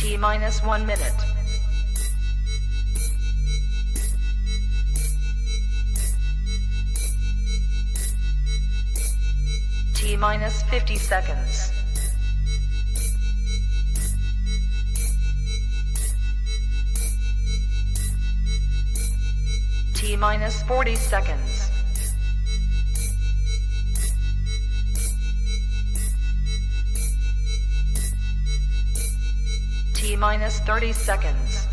T minus 1 minute. T minus 50 seconds. T minus 40 seconds. T minus 30 seconds.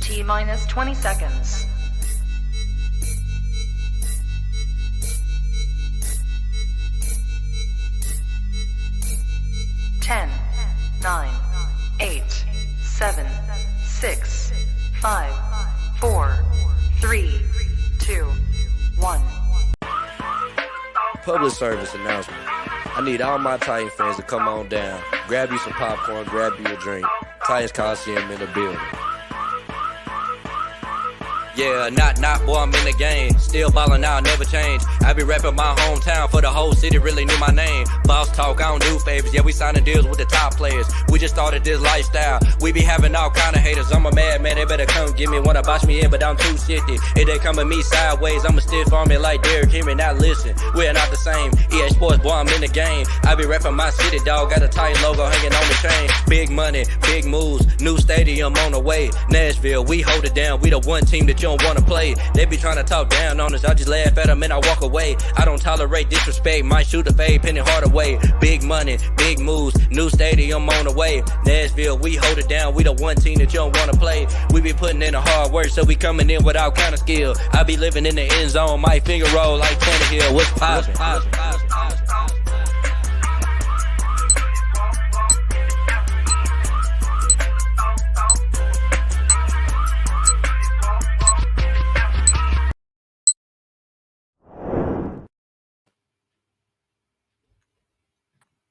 T minus 20 seconds. Ten, 9, 8, 7, 6, 5, 4, 3, 2, 1. Public service announcement. I need all my Titan fans to come on down. Grab you some popcorn, grab you a drink. Titans Colosseum in the building. Yeah, not, boy, I'm in the game. Still ballin' out, never change. I be reppin' my hometown for the whole city, really knew my name. Boss talk, I don't do favors. Yeah, we signing deals with the top players. We just started this lifestyle. We be having all kind of haters. I'm a madman, they better come get me. Wanna box me in, but I'm too shifty. If they come at me sideways, I'ma stiff on me like Derrick Henry. Now listen, we're not the same. EA Sports, boy, I'm in the game. I be reppin' my city, dog. Got a Titan logo hanging on the chain. Big money, big moves. New stadium on the way. Nashville, we hold it down. We the one team that you don't wanna play. They be trying to talk down on us. I just laugh at them and I walk away. I don't tolerate disrespect. Might shoot a fade, penny hard away. Big money, big moves. New stadium on the way. Nashville, we hold it down. We the one team that you don't wanna play. We be putting in the hard work, so we coming in with all kind of skill. I be living in the end zone. My finger roll like Tannehill. What's poppin'?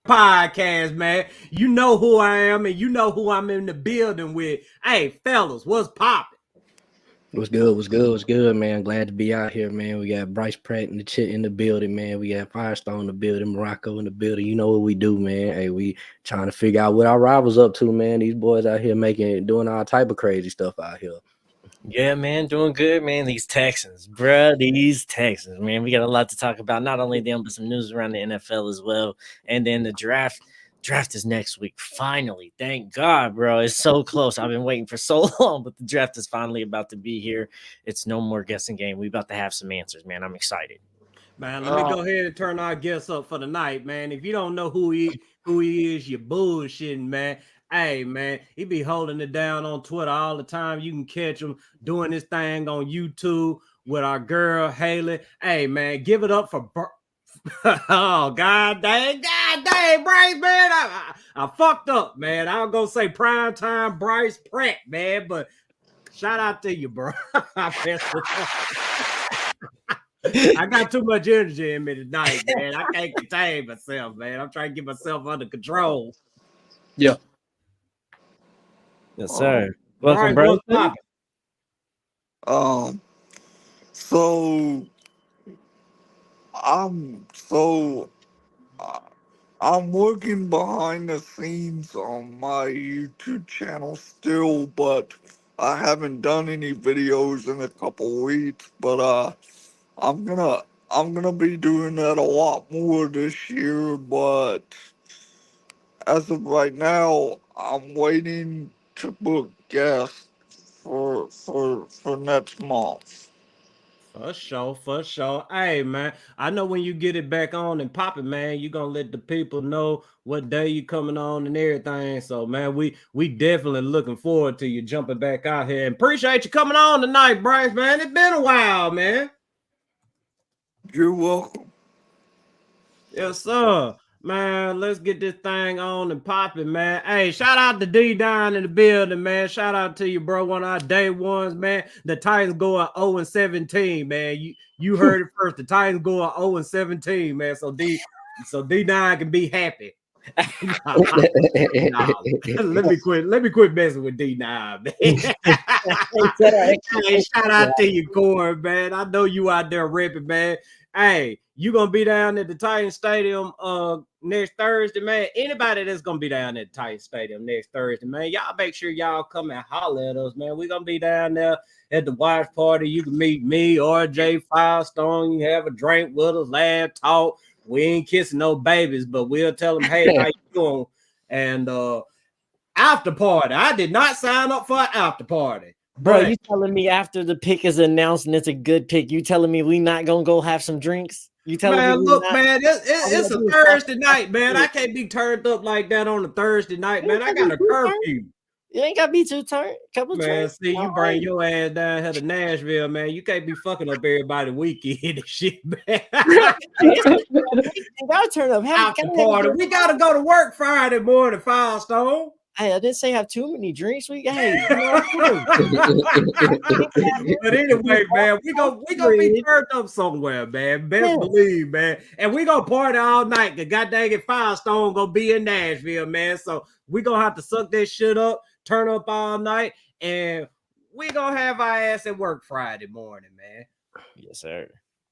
Podcast, man. You know who I am and you know who I'm in the building with. Hey, fellas, what's poppin'? What's good, man? Glad to be out here, man. We got Bryce Pratt and the Chit in the building, man. We got Firestone in the building, Morocco in the building. You know what we do, man. Hey, we trying to figure out what our rivals up to, man. These boys out here doing all type of crazy stuff out here. Yeah, man, doing good, man. These Texans, man. We got a lot to talk about. Not only them, but some news around the NFL as well. And then the draft. Draft is next week. Finally, thank God, bro. It's so close. I've been waiting for so long, but the draft is finally about to be here. It's no more guessing game. We about to have some answers, man. I'm excited. Man, let me go ahead and turn our guests up for the night, man. If you don't know who he is, you're bullshitting, man. Hey, man, he be holding it down on Twitter all the time. You can catch him doing this thing on YouTube with our girl, Haley. Hey, man, give it up for oh, God dang, Bryce, man. I fucked up, man. I was going to say primetime Bryce Pratt, man, but shout out to you, bro. I got too much energy in me tonight, man. I can't contain myself, man. I'm trying to get myself under control. Yeah. Yes, sir. Welcome, bro. I'm working behind the scenes on my YouTube channel still, but I haven't done any videos in a couple weeks. But I'm gonna be doing that a lot more this year. But as of right now, I'm waiting to book guests for next month. For sure. Hey, man, I know when you get it back on and popping, man, you're going to let the people know what day you coming on and everything. So, man, we definitely looking forward to you jumping back out here. And appreciate you coming on tonight, Bryce, man. It's been a while, man. You're welcome. Yes, sir. Man, let's get this thing on and popping, man. Hey, shout out to D down in the building, man. Shout out to you, bro. One of our day ones, man. The Titans going 0-17, man. You heard it first. The Titans going 0-17, man. So D9 can be happy. Nah. Let me quit messing with D9, man. Hey, shout out to you, Corey, man. I know you out there ripping, man. Hey, you gonna be down at the Titan Stadium next Thursday, man. Anybody that's gonna be down at the Titan Stadium next Thursday, man, y'all make sure y'all come and holler at us, man. We're gonna be down there at the watch party. You can meet me, RJ Firestone. You have a drink with us, laugh, talk. We ain't kissing no babies, but we'll tell them, hey, how you doing? And after party. I did not sign up for an after party. Bro, you telling me after the pick is announced and it's a good pick, you telling me we not gonna go have some drinks? You telling man, me look, not? man, it's a Thursday night, man. I can't be turned up like that on a Thursday night, man. I got a curfew. You ain't gotta be too turned. Couple man, drinks. see, you bring your ass down here to Nashville, man. You can't be fucking up everybody weekend and shit, man. Gotta turn up. After party. We gotta go to work Friday morning, Firestone. Hey, I didn't say have too many drinks. We hey, but anyway, man, we gonna be turned up somewhere, man. Best believe, man. And we gonna party all night. The god dang it, Firestone gonna be in Nashville, man. So we gonna have to suck that shit up, turn up all night, and we gonna have our ass at work Friday morning, man. Yes, sir.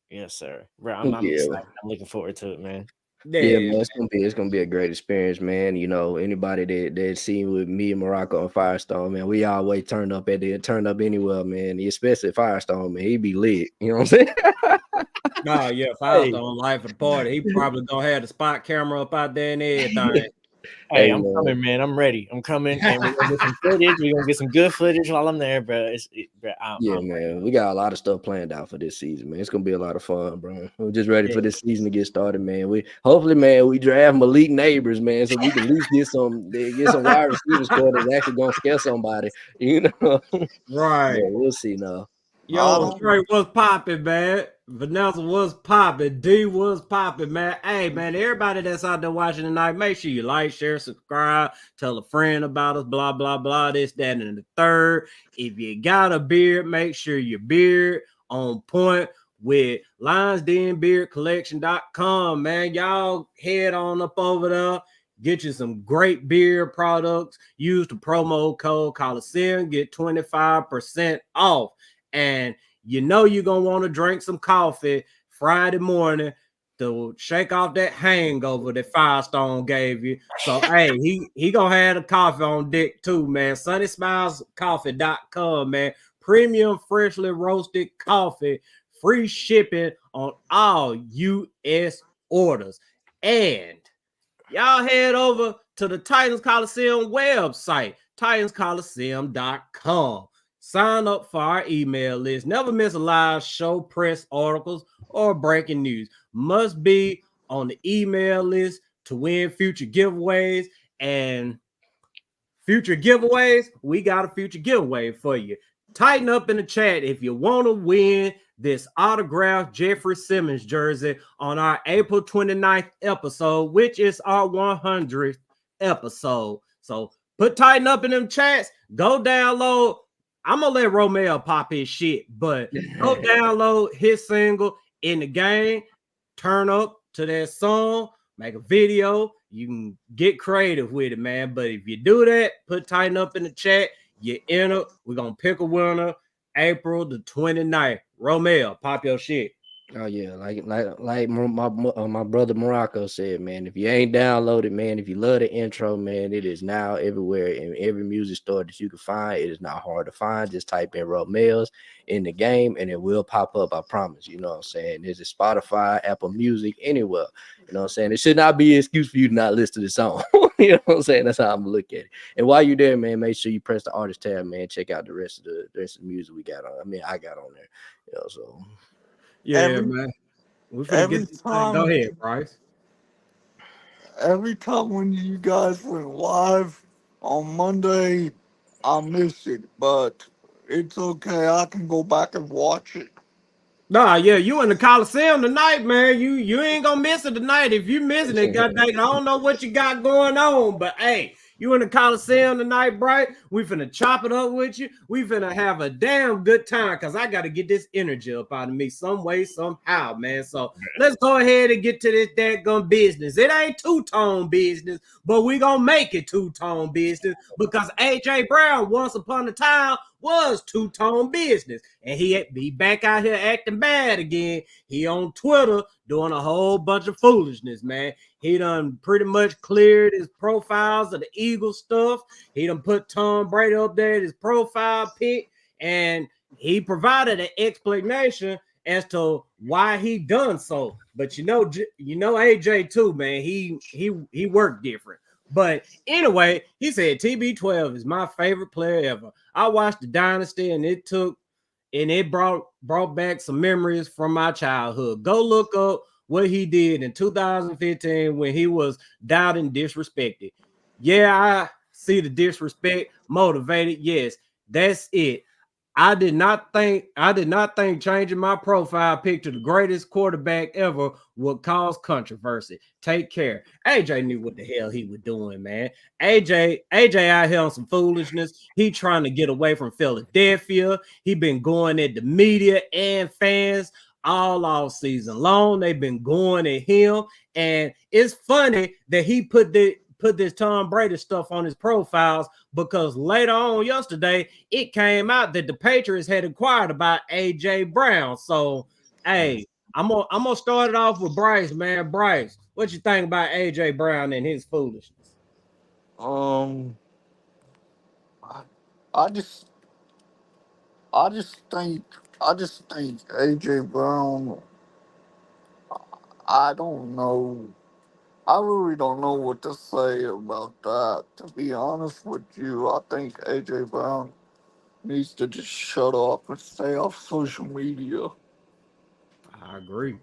Yes, sir. Bro, I'm excited. I'm looking forward to it, man. Yeah, man, it's gonna be a great experience, man. You know, anybody that seen with me and Morocco and Firestone, man, we always turn up anywhere, man. Especially Firestone, man, he be lit. You know what I'm saying? Nah, yeah, Firestone life of the party. He probably gonna have the spot camera up out there and everything. Hey, I'm coming, man. I'm ready. I'm coming, and we're gonna get some footage. We're gonna get some good footage while I'm there, bro. Man, we got a lot of stuff planned out for this season, man. It's gonna be a lot of fun, bro. We're just ready for this season to get started, man. We hopefully, man, we draft Malik Neighbors, man, so we can at least get some wide receivers that's actually gonna scare somebody, you know. Right. Yeah, we'll see now. Yo, Trey was popping, man. Vanessa was popping. D was popping, man. Hey, man, everybody that's out there watching tonight, make sure you like, share, subscribe, tell a friend about us, blah, blah, blah, this, that, and the third. If you got a beard, make sure your beard on point with lionsdenbeardcollection.com, man. Y'all head on up over there. Get you some great beard products. Use the promo code Colosseum. Get 25% off. And you know you're going to want to drink some coffee Friday morning to shake off that hangover that Firestone gave you. So, hey, he going to have the coffee on deck too, man. SunnySmilesCoffee.com, man. Premium, freshly roasted coffee. Free shipping on all U.S. orders. And y'all head over to the Titans Colosseum website, TitansColosseum.com. Sign up for our email list. Never miss a live show, press articles, or breaking news. Must be on the email list to win future giveaways. And future giveaways, we got a future giveaway for you. Tighten up in the chat if you want to win this autographed Jeffrey Simmons jersey on our April 29th episode, which is our 100th episode. So put tighten up in them chats. Go download. I'm going to let Romeo pop his shit, but go download his single In the Game, turn up to that song, make a video. You can get creative with it, man. But if you do that, put tighten up in the chat, you enter. We're going to pick a winner April the 29th. Romeo, pop your shit. Oh yeah, like my brother Morocco said, man. If you ain't downloaded, man, if you love the intro, man, it is now everywhere in every music store that you can find. It is not hard to find. Just type in Romeo's In the Game, and it will pop up. I promise. You know what I'm saying? There's a Spotify, Apple Music, anywhere. You know what I'm saying? It should not be an excuse for you to not listen to the song. You know what I'm saying? That's how I'm gonna look at it. And while you're there, man, make sure you press the artist tab, man. Check out the rest of the music we got on. I got on there. You know, so. Yeah, man. Go ahead, Bryce. Every time when you guys went live on Monday, I missed it, but it's okay. I can go back and watch it. Nah, yeah, you in the Coliseum tonight, man. You ain't gonna miss it tonight. If you missing it, goddamn, I don't know what you got going on, but hey, You in the Colosseum tonight, Bright? We finna chop it up with you. We finna have a damn good time because I got to get this energy up out of me some way, somehow, man. So let's go ahead and get to this dadgum business. It ain't two-tone business, but we gonna make it two-tone business because AJ Brown once upon a time was two-tone business, and he be back out here acting bad again. He on Twitter doing a whole bunch of foolishness, man. He done pretty much cleared his profiles of the Eagles stuff. He done put Tom Brady up there at his profile pic, and he provided an explanation as to why he done so. But you know AJ too, man. He worked different. But anyway, he said TB12 is my favorite player ever. I watched the Dynasty, and it brought back some memories from my childhood. Go look up what he did in 2015 when he was doubted and disrespected. Yeah, I see the disrespect, motivated. Yes, that's it. I did not think changing my profile picture the greatest quarterback ever would cause controversy. Take care. AJ knew what the hell he was doing, man. AJ out here on some foolishness. He trying to get away from Philadelphia. He been going at the media and fans all off season long. They've been going at him, and it's funny that he put this Tom Brady stuff on his profiles because later on yesterday it came out that the Patriots had inquired about AJ Brown. So, hey, I'm gonna start it off with Bryce, man. Bryce, what you think about AJ Brown and his foolishness? Um, I, I just, I just think, I just think AJ Brown. I don't know. I really don't know what to say about that. To be honest with you, I think AJ Brown needs to just shut up and stay off social media. I agree.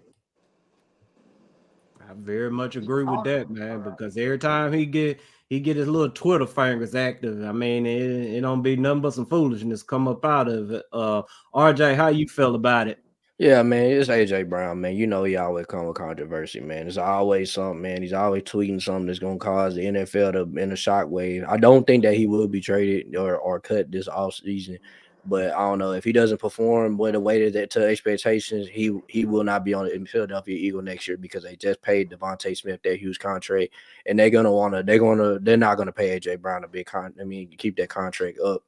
I very much agree with that, man, because every time he get his little Twitter fingers active, I mean, it don't be nothing but some foolishness come up out of it. RJ, how you feel about it? Yeah, man, it's AJ Brown, man. You know he always come with controversy, man. It's always something, man. He's always tweeting something that's gonna cause the NFL to in a shockwave. I don't think that he will be traded or cut this off season, but I don't know if he doesn't perform with the way that to expectations, he will not be on the Philadelphia Eagle next year because they just paid Devontae Smith that huge contract, and they're not gonna pay AJ Brown a big keep that contract up.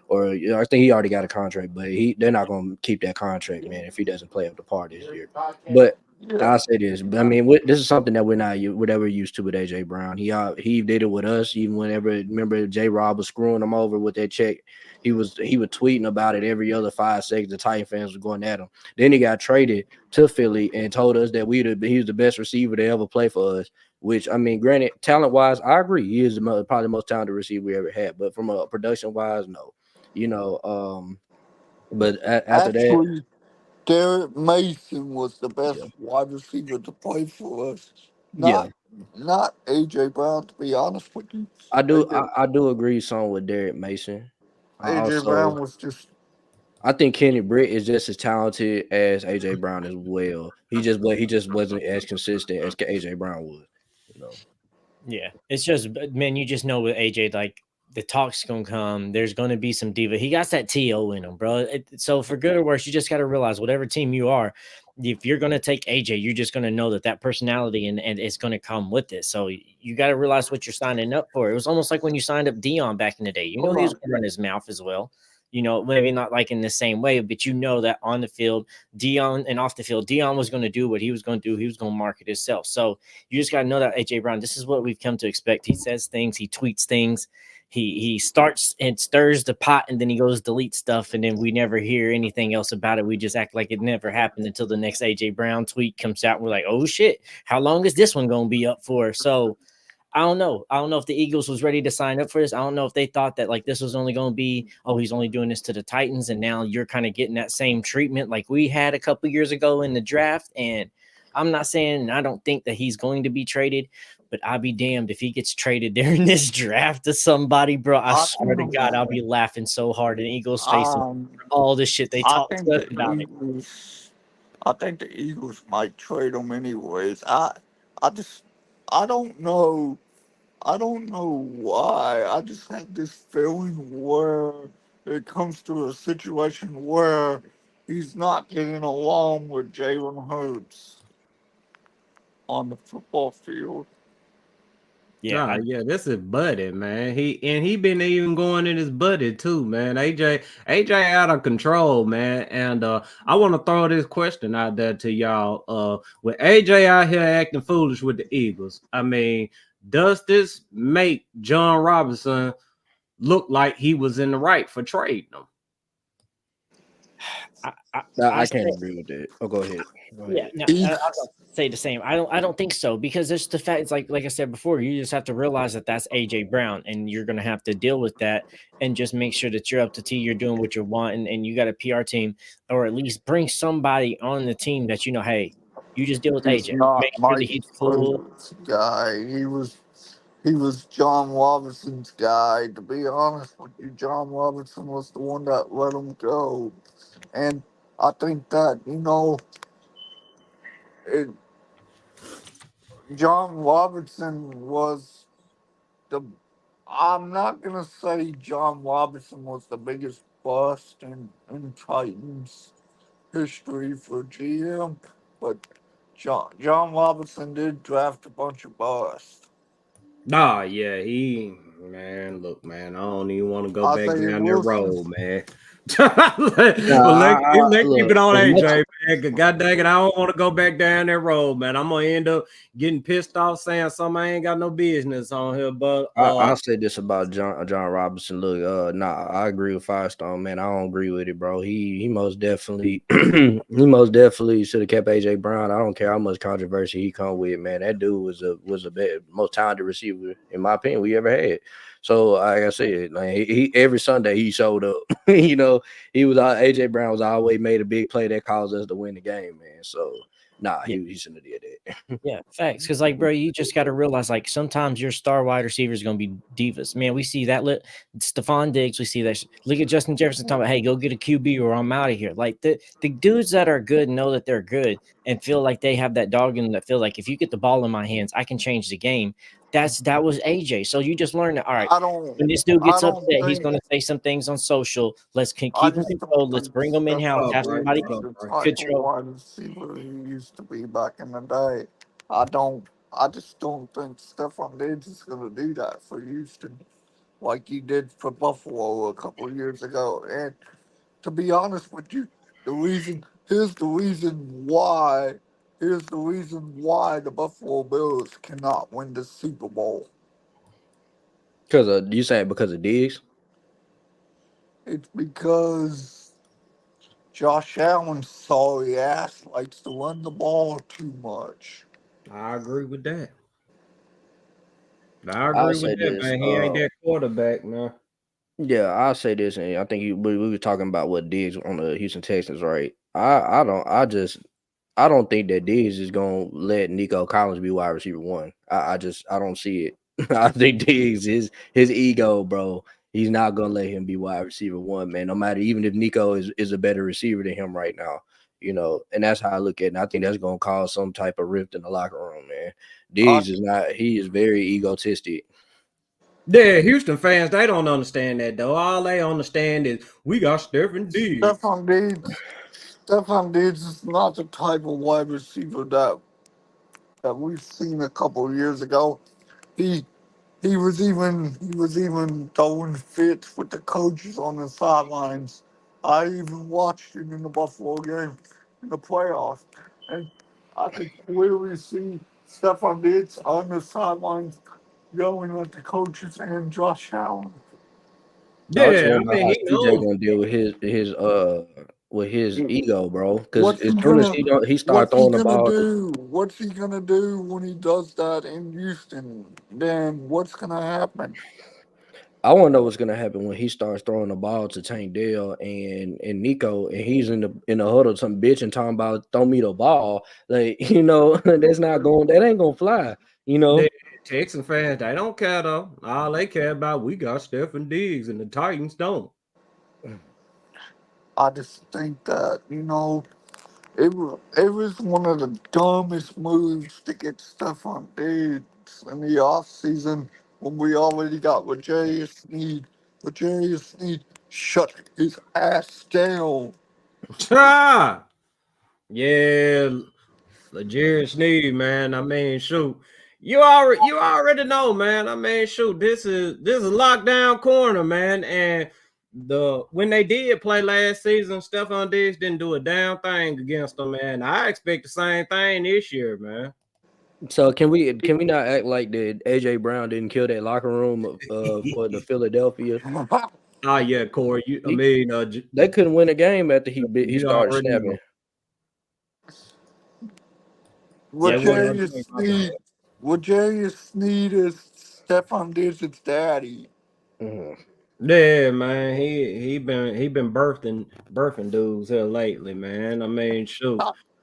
Or I think he already got a contract, but they're not going to keep that contract, man, if he doesn't play up the part this year. But Yeah, I'll say this, but I mean, this is something that we're never used to with AJ Brown. He did it with us, even whenever remember J. Rob was screwing him over with that check. He was tweeting about it every other 5 seconds. The Titan fans were going at him. Then he got traded to Philly and told us that he was the best receiver to ever play for us. Which I mean, granted, talent wise, I agree, he is probably the most talented receiver we ever had. But from a production wise, no. You know, but after that, actually, Derek Mason was the yeah, best wide receiver to play for us. yeah, Not, not AJ Brown. To be honest with you, AJ, I do agree some with Derek Mason. I AJ also Brown was just. I think Kenny Britt is just as talented as AJ Brown as well. He just wasn't as consistent as AJ Brown was. You know. Yeah, it's just man, you just know with AJ, like the talk's gonna come. There's gonna be some diva. He got that TO in him, bro. So for good or worse, you just got to realize whatever team you are, if you're gonna take AJ, you're just gonna know that personality and it's gonna come with it. So you got to realize what you're signing up for. It was almost like when you signed up Dion back in the day. You know Hold he was on. gonna run his mouth as well. You know, maybe not like in the same way, but you know that on the field, Dion and off the field, Dion was going to do what he was going to do. He was going to market himself. So you just got to know that AJ Brown, this is what we've come to expect. He says things, he tweets things, he starts and stirs the pot, and then he goes delete stuff, and then we never hear anything else about it. We just act like it never happened until the next AJ Brown tweet comes out. And we're like, oh shit, how long is this one going to be up for? So I don't know. I don't know if the Eagles was ready to sign up for this. I don't know if they thought that like this was only going to be, oh, he's only doing this to the Titans, and now you're kind of getting that same treatment like we had a couple years ago in the draft. And I'm not saying I don't think that he's going to be traded, but I'll be damned if he gets traded during this draft to somebody, bro. I I swear to don't God, I'll know. be laughing so hard in Eagles' faces Um, for all the shit they I talked think to us the about it. Eagles. I think the Eagles might trade him anyways. I just. I don't know. I don't know why. I just have this feeling where it comes to a situation where he's not getting along with Jalen Hurts on the football field. Yeah, Nah, yeah, this is buddy, man. He been even going in his buddy too, man. AJ out of control, man. And I want to throw this question out there to y'all. With AJ out here acting foolish with the Eagles, I mean, does this make John Robinson look like he was in the right for trading him? I, I, I I say, can't agree with that. Oh, go ahead. Go yeah, ahead. no, He, I was gonna say the same. I don't think so because there's the fact. It's like I said before. You just have to realize that that's AJ Brown, and you're gonna have to deal with that, and just make sure that you're up to T. You're doing what you want, and you got a PR team, or at least bring somebody on the team that you know. Hey, you just deal with he's AJ. not Make sure that Mike he's cool. Vrabel's guy. He was John Robinson's guy. To be honest with you, John Robinson was the one that let him go. And I think that, it, John Robinson was the. I'm not going to say John Robinson was the biggest bust in Titans history for GM, but John Robinson did draft a bunch of busts. Nah, yeah, man, look, man, I don't even want to go back Isaiah down that Wilson. road, man. Let, No, well, let's keep look it on as much. AJ, man. 'Cause God dang it, I don't want to go back down that road, man. I'm gonna end up getting pissed off saying something I ain't got no business on here. But I'll say this about John Robinson. Look, nah, I agree with Firestone, man. I don't agree with it, bro. He most definitely he most definitely should have kept AJ Brown. I don't care how much controversy he come with, man. That dude was a most talented receiver in my opinion we ever had. So like I said, like he every Sunday he showed up. He was AJ Brown was always made a big play that caused us to win the game, man. So nah, Yeah. he shouldn't have did that. Yeah, facts. Because, like, bro, you just got to realize, like, sometimes your star wide receiver is going to be divas. Man, we see that. Stephon Diggs, we see that. Look at Justin Jefferson talking about, hey, go get a QB or I'm out of here. Like, the dudes that are good know that they're good and feel like they have that dog in them that feel like if you get the ball in my hands, I can change the game. That was AJ. So you just learn that, all right, I don't. when this dude I gets don't upset, he's think. going to say some things on social. Let's I keep him just don't controlled. Let's think bring him in house. Stephon up, Have right? somebody Diggs What is up, the right? type of control. wide receiver he used to be back in the day. I don't. I just don't think Stephon Diggs is going to do that for Houston like he did for Buffalo a couple of years ago. And to be honest with you, the reason here's the reason why here's the reason why the Buffalo Bills cannot win the Super Bowl. Because you saying because of Diggs? It's because Josh Allen's sorry ass likes to run the ball too much. I agree with that. I I'll agree with say that, this. man. He ain't that quarterback, man. Yeah, I'll say this, and I think we were talking about what Diggs on the Houston Texans, right? I don't think that Diggs is gonna let Nico Collins be wide receiver one. I don't see it. I think Diggs his ego, bro. He's not gonna let him be wide receiver one, man. No matter even if Nico is a better receiver than him right now, and that's how I look at it. And I think that's gonna cause some type of rift in the locker room, man. I Diggs is not. He is very egotistic. Yeah, Houston fans, they don't understand that though. All they understand is we got Stephen Diggs. Stephon Diggs Stephon Diggs is not the type of wide receiver that we've seen a couple of years ago. He he was even throwing fits with the coaches on the sidelines. I even watched it in the Buffalo game in the playoffs, and I could clearly see Stephon Diggs on the sidelines yelling at the coaches and Josh Allen. I just Yeah, I wonder mean how he CJ knows. gonna deal with his ego, bro. Because What's as he soon as gonna he start What's he throwing the gonna ball, do? What's he gonna do when he does that in Houston? Then what's gonna happen? I want to know what's gonna happen when he starts throwing the ball to Tank Dell and Nico, and he's in the huddle, some bitch and talking about throw me the ball. Like that's not going. That ain't gonna fly. You The know. Texan fans, they don't care though. All they care about we got Stephen Diggs and the Titans don't. I just think that it was one of the dumbest moves to get stuff on Diggs in the off season when we already got L'Jarius Sneed. L'Jarius Sneed shut his ass down. Ah, yeah, Legit Sneed, man. I mean, shoot, you already know, man. I mean, shoot, this is lockdown corner, man. And when they did play last season, Stephon Diggs didn't do a damn thing against them, man. I expect the same thing this year, man. So can we not act like that AJ Brown didn't kill that locker room for the Philadelphia? Oh yeah, Corey. I He, mean, they couldn't win a game after he you started already snapping. know. Yeah, what? L'Jarius Sneed. L'Jarius Sneed is Stephon Diggs' daddy. Mhm. Yeah, man. He been birthing dudes here lately, man. I mean, shoot.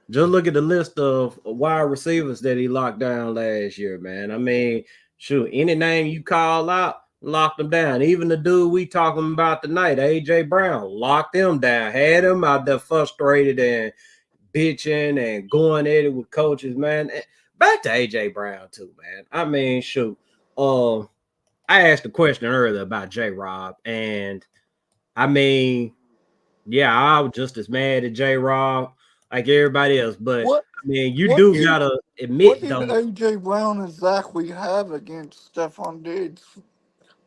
Just look at the list of wide receivers that he locked down last year, man. I mean, shoot, any name you call out, locked them down. Even the dude we talking about tonight, AJ Brown, locked him down, had him out there frustrated and bitching and going at it with coaches, man. Back to AJ Brown too, man. I mean, shoot. I asked a question earlier about J Rob, and I mean, yeah, I was just as mad at J Rob like everybody else, but What I mean, you what do did gotta what admit did though, AJ Brown exactly have against Stephon Diggs?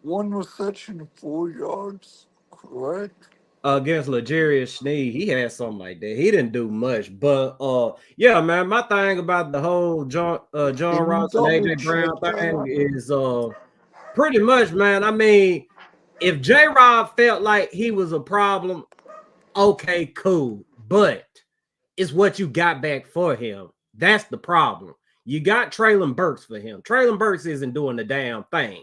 One reception, 4 yards, correct? against Legarius Sneed, he had something like that. He didn't do much, but yeah, man, my thing about the whole John Can you Ross and double AJ check Brown thing that? is pretty much, man. I mean, if J Rob felt like he was a problem, okay, cool, but it's what you got back for him. That's the problem. You got Traylon Burks for him. Traylon Burks isn't doing the damn thing.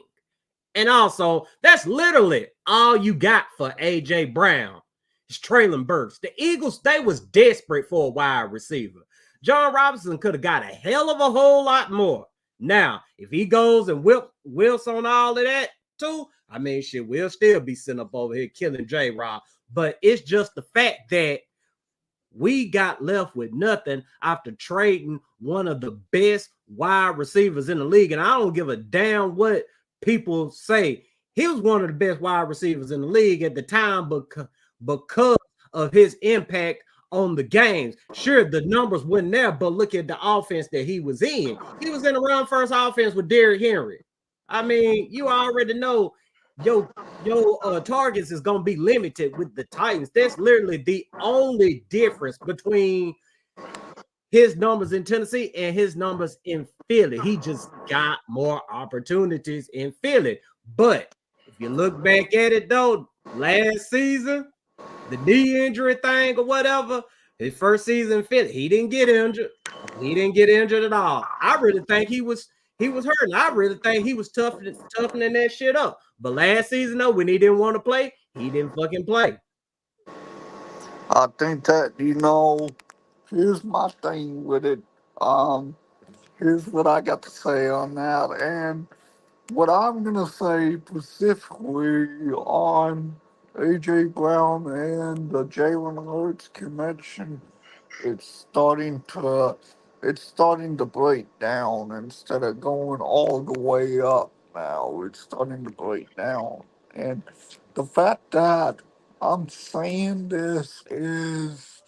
And also, that's literally all you got for A.J. Brown. It's Traylon Burks. The Eagles, they was desperate for a wide receiver. John Robinson could have got a hell of a whole lot more. Now, if he goes and whips on all of that too, I mean, shit, we'll still be sitting up over here killing J-Rob. But it's just the fact that we got left with nothing after trading one of the best wide receivers in the league. And I don't give a damn what people say. He was one of the best wide receivers in the league at the time because of his impact on the games. Sure, the numbers weren't there, but look at the offense that he was in. He was in the run first offense with Derrick Henry. I mean, you already know your targets is gonna be limited with the Titans. That's literally the only difference between his numbers in Tennessee and his numbers in Philly. He just got more opportunities in Philly. But if you look back at it though, last season, the knee injury thing or whatever, his first season in Philly, he didn't get injured. He didn't get injured at all. I really think he was hurting. I really think he was toughening that shit up. But last season, though, when he didn't want to play, he didn't fucking play. I think that, here's my thing with it. Um, Here's what I got to say on that. And what I'm going to say specifically on A.J. Brown and the Jalen Hurts connection, it's starting to it's starting to break down instead of going all the way up now. It's starting to break down. And the fact that I'm saying this is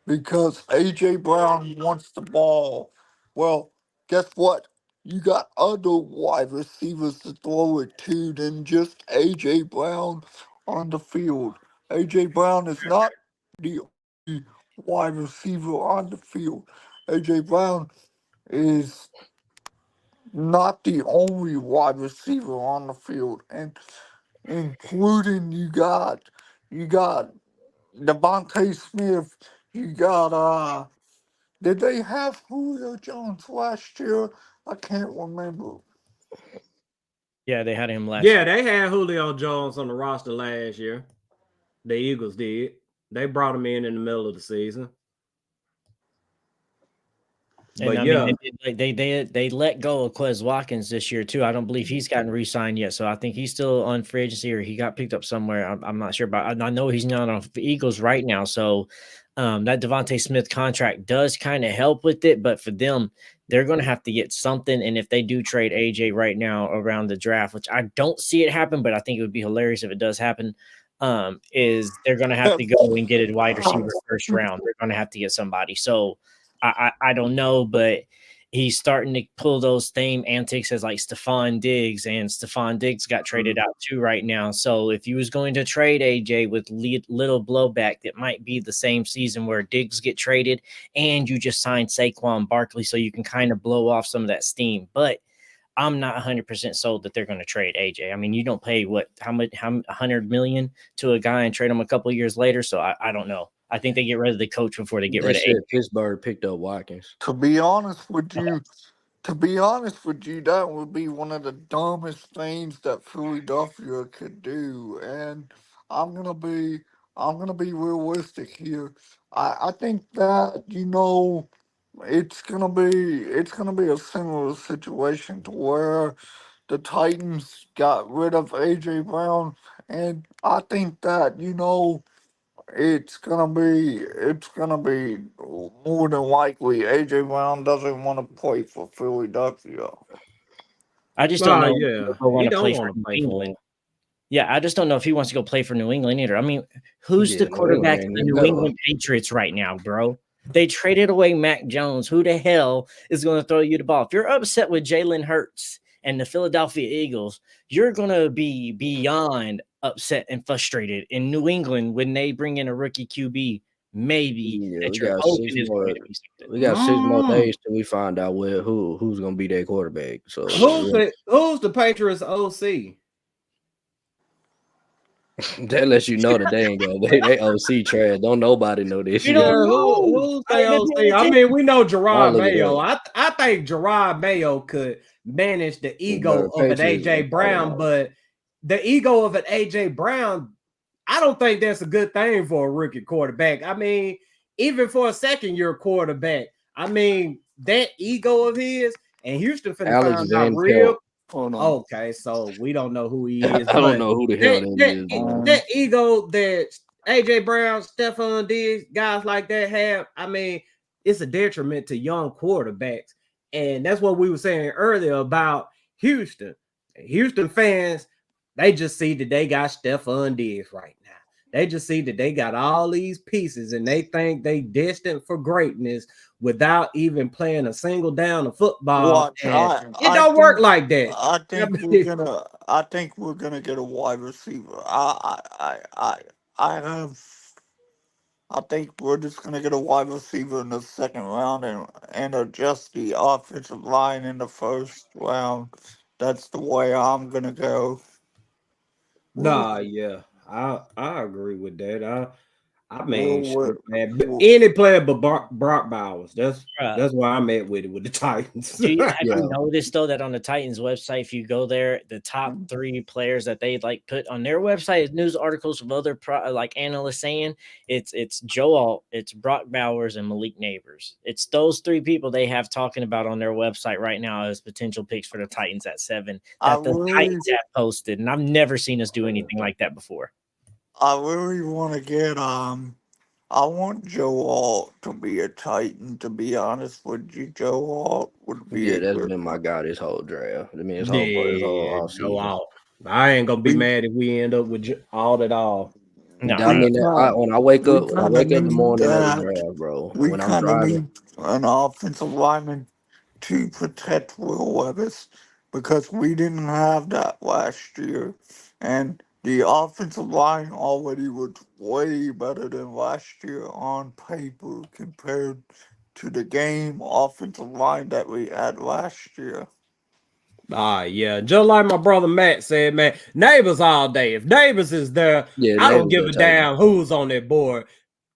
because AJ Brown wants the ball. Well, guess what? You got other wide receivers to throw it to than just AJ Brown on the field. AJ Brown is not the only wide receiver on the field. AJ Brown is not the only wide receiver on the field, and including you got Devontae Smith, you got did they have Julio Jones last year? I can't remember. Yeah, they had him last Yeah, year. they had Julio Jones on the roster last year. The Eagles did. They brought him in the middle of the season. And But I mean, yeah, they let go of Quez Watkins this year too. I don't believe he's gotten re-signed yet, so I think he's still on free agency or he got picked up somewhere. I'm not sure, but I know he's not on the Eagles right now. So that Devontae Smith contract does kind of help with it, but for them, they're going to have to get something. And if they do trade AJ right now around the draft, which I don't see it happen, but I think it would be hilarious if it does happen. Is they're going to have to go and get a wide receiver first round. They're going to have to get somebody. So. I don't know, but he's starting to pull those same antics as like Stephon Diggs, and Stephon Diggs got traded out too right now. So if you was going to trade AJ with little blowback, that might be the same season where Diggs get traded and you just signed Saquon Barkley so you can kind of blow off some of that steam. But I'm not 100% sold that they're going to trade AJ. I mean, you don't pay how much, 100 million to a guy and trade him a couple of years later. So I don't know. I think they get rid of the coach before they get rid of AJ. Pittsburgh picked up Watkins. To be honest with you, that would be one of the dumbest things that Philadelphia could do. And I'm gonna be realistic here. I think that, it's gonna be a similar situation to where the Titans got rid of AJ Brown, and I think that, it's gonna be more than likely AJ Brown doesn't want to play for Philadelphia. I just don't know if yeah, he'll want he to play don't for want to New play for England. him. Yeah, I just don't know if he wants to go play for New England either. I mean, who's Yeah, the New quarterback England of the ain't New better. England Patriots right now, bro? They traded away Mac Jones. Who the hell is going to throw you the ball? If you're upset with Jalen Hurts and the Philadelphia Eagles, you're going to be beyond upset and frustrated in New England when they bring in a rookie QB, maybe Yeah, that we you're got hoping 6 is more. going to be something. We got 6 more Mm. days till we find out who's gonna be their quarterback. So Who's the Patriots OC? that lets you know that they ain't gonna they OC trash. Don't nobody know this You shit. Yeah, don't know. who's I the ain't been paying OC? I attention. mean, we know I'll Gerard look it Mayo. up. I think Gerard Mayo could manage the Bro, ego the of an Patriots AJ ain't falling Brown, off. but the ego of an AJ Brown, I don't think that's a good thing for a rookie quarterback. I mean, even for a second-year quarterback, I mean, that ego of his, and Houston finna Alex find out Van real. Pelt. Hold on. Okay, so we don't know who he is, I don't but know who the hell that that that is, man. that ego that AJ Brown, Stephon Diggs, guys like that have, I mean, it's a detriment to young quarterbacks, and that's what we were saying earlier about Houston. Houston fans, they just see that they got Stephon Diggs right now. They just see that they got all these pieces, and they think they destined for greatness without even playing a single down of football. Watch, And I it I don't work think like that. I I think we're mean, gonna I think we're gonna get a wide receiver. I have I think we're just gonna get a wide receiver in the second round and adjust the offensive line in the first round. That's the way I'm gonna go. We'll nah, yeah, I agree with that. I we'll, mean, we'll, shit, man. we'll Any player but Brock Bowers. Bruh. That's where I'm at with the Titans. Have Yeah. you noticed though that on the Titans website, if you go there, the top 3 players that they like put on their website is news articles of other like analysts saying it's Joe Alt, it's Brock Bowers, and Malik Neighbors. It's those 3 people they have talking about on their website right now as potential picks for the Titans at 7 I that the really Titans have posted, and I've never seen us do anything like that before. I really want to get I want Joe Alt to be a Titan. To be honest with you, Joe Alt would be Yeah, a that's good been my one. guy this whole draft. I mean, his whole Yeah, off go season. off. I ain't gonna be We mad if we end up with all at all. No, I we mean, kind when I we kind of wake up the need morning of the that. draft, bro. We When I'm kind of driving, need an offensive lineman to protect Will Levis because we didn't have that last year, and the offensive line already was way better than last year on paper compared to the game offensive line that we had last year. Yeah, just like my brother Matt said, man, neighbors all day. If neighbors is there, yeah, I they don't was give gonna a take him. damn who's on that board.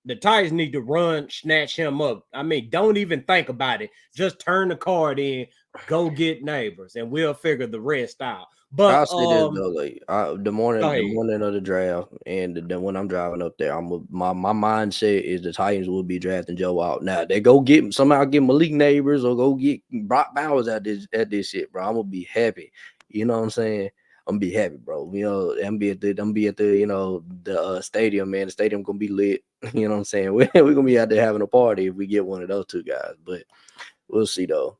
The Titans need to run, snatch him up. I mean, don't even think about it. Just turn the card in, go get neighbors, and we'll figure the rest out. But I'll say this though, like the go ahead. morning of the draft, and then when I'm driving up there, my mindset is the Titans will be drafting Joe out. Now they go somehow get Malik Neighbors or go get Brock Bowers at this shit, bro. I'm gonna be happy. You know what I'm saying? I'm gonna be happy, bro. You know, I'm be at the you know the stadium, man. The stadium gonna be lit. You know what I'm saying? We're gonna be out there having a party if we get one of those two guys, but we'll see though.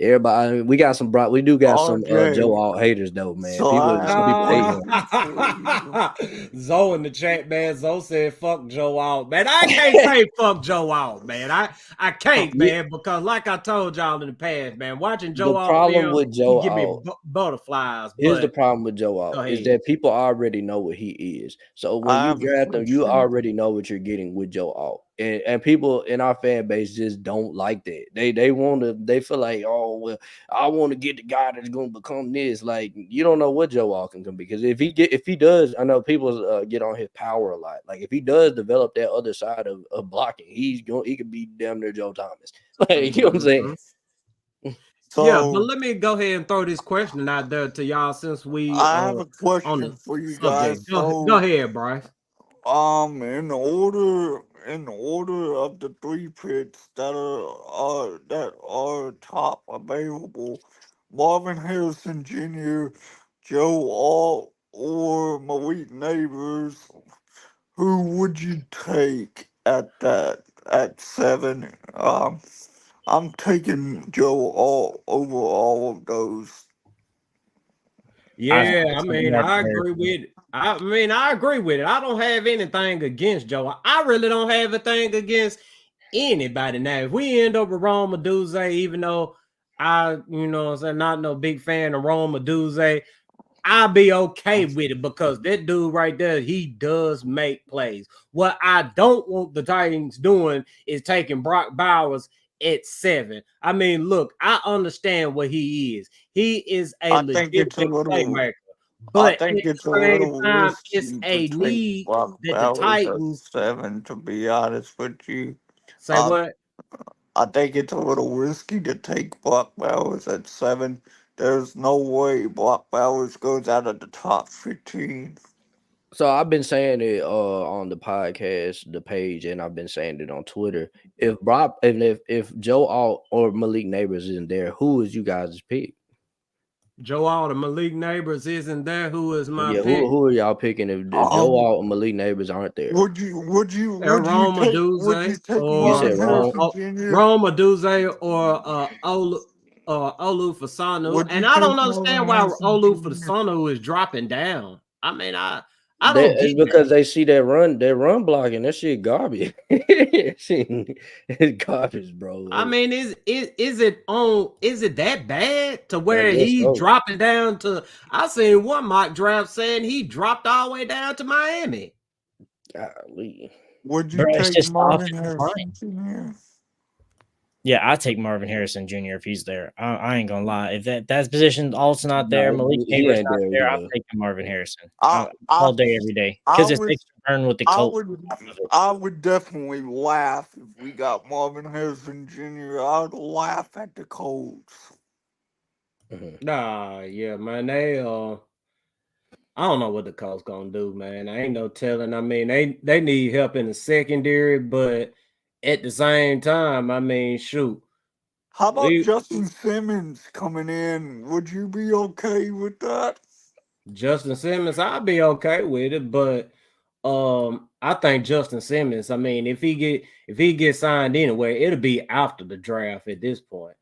Everybody, we got some we do got some Joe RJ, Alt haters though, man. so I have Some a people hate him. question for you. Zoe in the chat, man. Zoe said, "Fuck Joe out, man." I can't say fuck Joe out, man. I can't, Yeah, man, because like I told y'all in the past, man, watching the Joe out problem film, with he Joe give me Alt butterflies. Here's the But problem with Joe go Alt is ahead. that people already know what he is. So when I you have a draft him, you question. already know what you're getting with Joe Alt. And people in our fan base just don't like that. They feel like, oh well, I want to get the guy that's gonna become this. Like you don't know what Joe Alt can be, because if he does, I know people get on his power a lot. Like if he does develop that other side of blocking, he could be damn near Joe Thomas. Like you know what I'm saying? Mhm. Yeah, but So let me go ahead and throw this question out there to y'all since we I have a on question the for you guys. subject. Go ahead, Bryce. In order of the three picks that are top available, Marvin Harrison Jr., Joe Alt, or Malik Neighbors, who would you take at 7? I'm taking Joe Alt over all of those. I Yeah, I personally mean, had I agree Harrison. with it. I agree with it. I don't have anything against Joe. I really don't have anything against anybody. Now, if we end up with Ron Medusa, even though I'm saying, not no big fan of Ron Medusa, I'll be okay with it because that dude right there, he does make plays. What I don't want the Titans doing is taking Brock Bowers at 7. I mean, look, I understand what he is. He is a I think it's a legitimate little playmaker, I but at think it's a the same little time, it's risky to a take need Brock that the Bowers at Titans 7, to be honest with you. say I what? I think it's a little risky to take Brock Bowers at 7. There's no way Brock Bowers goes out of the top 15. So I've been saying it on the podcast, the page, and I've been saying it on Twitter. If Joe Alt or Malik Neighbors isn't there, who is you guys' pick? Joe Alt and Malik Neighbors isn't there. Who is my Yeah, pick? who are y'all picking if Joe Um, Alt and Malik Neighbors aren't there? Roma would you Duze take You or said Marvin wrong. Harrison Jr.? Roma Duze or Olu Fasanu. Would you And I take don't Marvin understand why Harrison Olu Jr.? Fasanu is dropping down. I mean, I don't get It's that. because they see that run blocking. That shit garbage. It's garbage, bro. I mean, is it that bad to I where guess he's so. dropping down to? I seen one mock draft saying he dropped all the way down to Miami. Golly. Would you Bro, it's take just the Marvin offensive line. Harrison Jr.? Yeah, I take Marvin Harrison Jr. if he's there. I ain't gonna lie. If that's position also not there, No, Malik he Neighbors ain't not there. there, I'm Yeah. taking Marvin Harrison I I all day, every day, I because it's would extra burn with the I Colts. would I would definitely laugh if we got Marvin Harrison Jr. I'd laugh at the Colts. Mhm. Nah, yeah, man. I don't know what the Colts gonna do, man. I ain't no telling. I mean, they need help in the secondary, but at the same time, I mean, shoot, How about we Justin Simmons coming in? Would you be okay with that? Justin Simmons, I'll be okay with it, but I think Justin Simmons, I mean, if he gets signed anyway, it'll be after the draft at this point.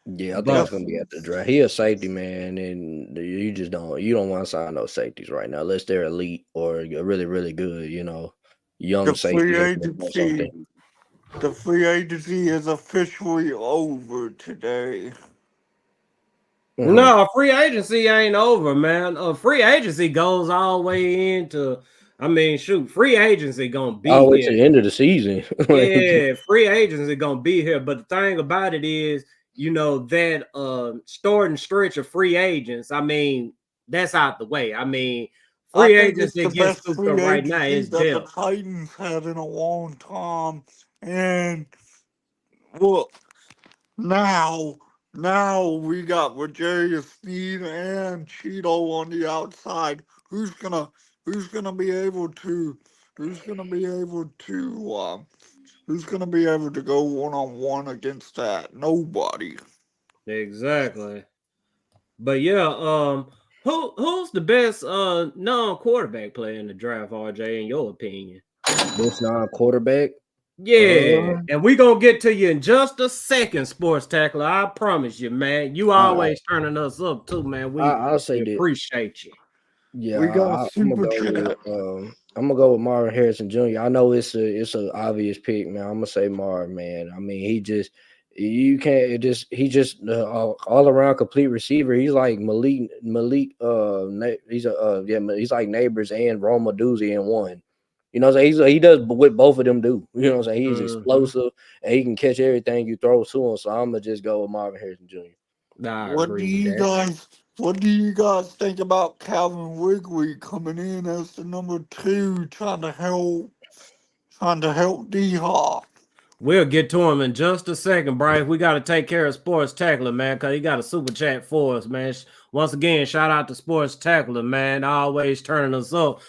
Yeah, I think it's But gonna be Justin, at the draft. He a safety, man, and you don't want to sign no safeties right now unless they're elite or really really good. the Young free safety or agency, something. the free agency is officially over today. Mhm. no, free agency ain't over, man. Free agency goes all the way into, I mean, shoot, free agency gonna All be the way here. to the end of the season. Like, Yeah, free agency gonna be here. But the thing about it is, that starting stretch of free agents, I mean, that's out the way. I mean, I free think it's agency the against best Stuka free right now agency is that the depth. Titans had in a long time. And look, now Now we got Regarius Sneed and Cheeto on the outside. Who's gonna who's gonna be able to who's gonna be able to who's gonna be able to go 1-on-1 against that? Nobody. Exactly. But yeah, who's the best non-quarterback player in the draft, RJ, in your opinion? This non-quarterback. Yeah, Uh, and we gonna get to you in just a second, sports tackler. I promise you, man. You all right. always turning us up too, man. I'll say We that. appreciate you. Yeah, We got a I'm gonna super go with chat. Marvin Harrison Jr. I know it's a obvious pick, man. I'm gonna say Marvin, man. I mean, you can't he just all around complete receiver. He's like Malik. He's like Neighbors and Roma Doozy in one. You know what I'm saying? He does what both of them do. You know what I'm saying? He's Mhm. explosive and he can catch everything you throw to him. So I'm gonna just go with Marvin Harrison Jr. Nah, I What do agree with you that. guys what do you guys think about Calvin Wigley coming in as the number 2, trying to help D Hop? We'll get to him in just a second, Bryce. We got to take care of Sports Tackler, man, because he got a super chat for us, man. Once again, shout out to Sports Tackler, man. Always turning us up.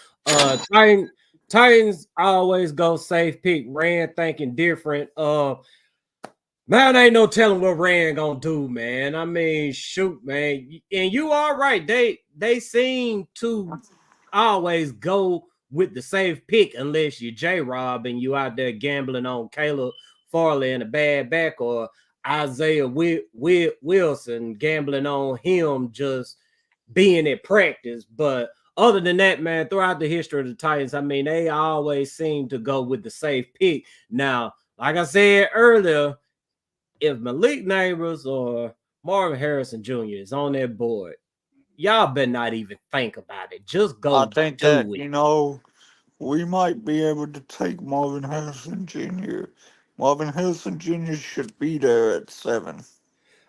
Titans always go safe pick. Rand thinking different. Man, ain't no telling what Rand gonna do, man. I mean, shoot, man. And you are right. They seem to always go with the safe pick unless you're J Rob and you out there gambling on Caleb Farley and a bad back, or Isaiah Wilson gambling on him just being at practice. But other than that, man, throughout the history of the Titans, I mean, they always seem to go with the safe pick. Now, like I said earlier, if Malik Neighbors or Marvin Harrison Jr. is on that board, y'all better not even think about it. Just I go think that, do it. we might be able to take Marvin Harrison Jr. Marvin Harrison Jr. should be there at 7.